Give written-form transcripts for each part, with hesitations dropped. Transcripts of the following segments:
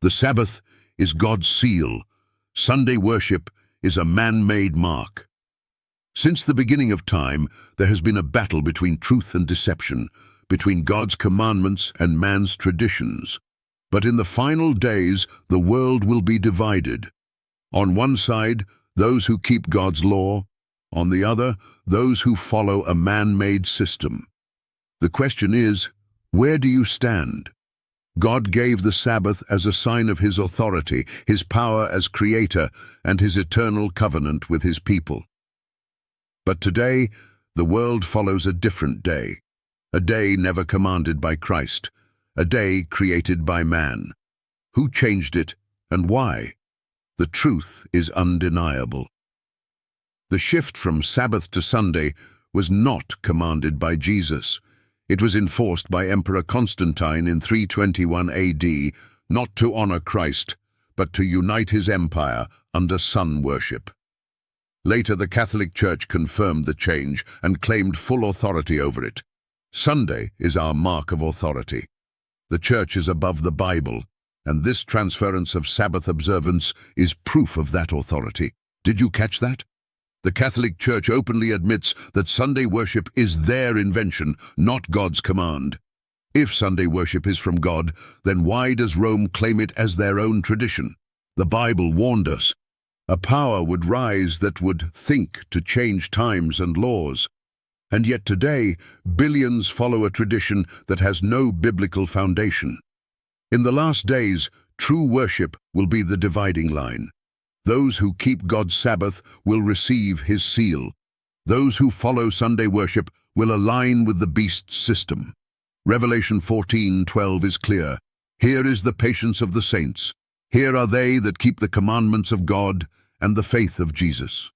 The Sabbath is God's seal. Sunday worship is a man-made mark. Since the beginning of time, there has been a battle between truth and deception, between God's commandments and man's traditions. But in the final days, the world will be divided. On one side, those who keep God's law. On the other, those who follow a man-made system. The question is, where do you stand? God gave the Sabbath as a sign of His authority, His power as Creator, and His eternal covenant with His people. But today, the world follows a different day, a day never commanded by Christ, a day created by man. Who changed it, and why? The truth is undeniable. The shift from Sabbath to Sunday was not commanded by Jesus. It was enforced by Emperor Constantine in 321 AD, not to honor Christ, but to unite his empire under sun worship. Later, the Catholic Church confirmed the change and claimed full authority over it. Sunday is our mark of authority. The Church is above the Bible, and this transference of Sabbath observance is proof of that authority. Did you catch that? The Catholic Church openly admits that Sunday worship is their invention, not God's command. If Sunday worship is from God, then why does Rome claim it as their own tradition? The Bible warned us. A power would rise that would think to change times and laws. And yet today, billions follow a tradition that has no biblical foundation. In the last days, true worship will be the dividing line. Those who keep God's Sabbath will receive His seal. Those who follow Sunday worship will align with the beast's system. Revelation 14:12 is clear. Here is the patience of the saints. Here are they that keep the commandments of God and the faith of Jesus.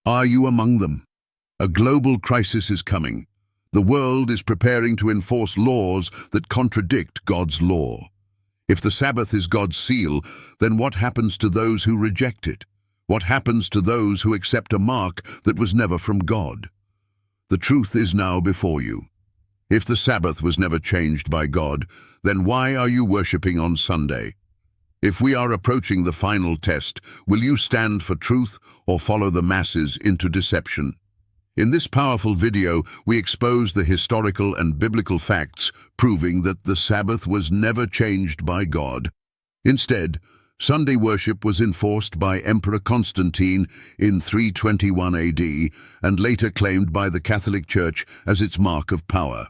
Are you among them? A global crisis is coming. The world is preparing to enforce laws that contradict God's law. If the Sabbath is God's seal, then what happens to those who reject it? What happens to those who accept a mark that was never from God? The truth is now before you. If the Sabbath was never changed by God, then why are you worshipping on Sunday? If we are approaching the final test, will you stand for truth or follow the masses into deception? In this powerful video, we expose the historical and biblical facts proving that the Sabbath was never changed by God. Instead, Sunday worship was enforced by Emperor Constantine in 321 AD and later claimed by the Catholic Church as its mark of power.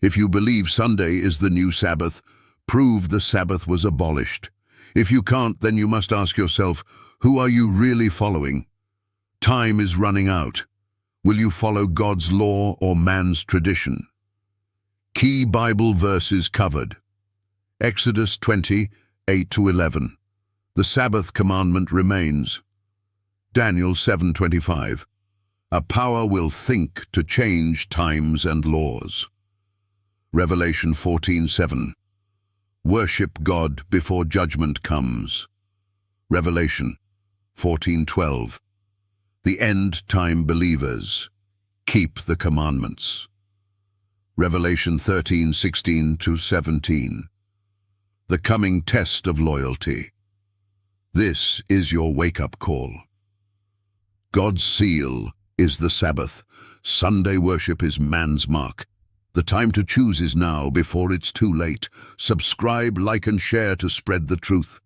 If you believe Sunday is the new Sabbath, prove the Sabbath was abolished. If you can't, then you must ask yourself, who are you really following? Time is running out. Will you follow God's law or man's tradition? Key Bible verses covered. Exodus 20:8-11. The Sabbath commandment remains. Daniel 7:25. A power will think to change times and laws. Revelation 14:7. Worship God before judgment comes. Revelation 14:12. The end-time believers. Keep the commandments. Revelation 13:16-17. The coming test of loyalty. This is your wake-up call. God's seal is the Sabbath. Sunday worship is man's mark. The time to choose is now before it's too late. Subscribe, like, and share to spread the truth.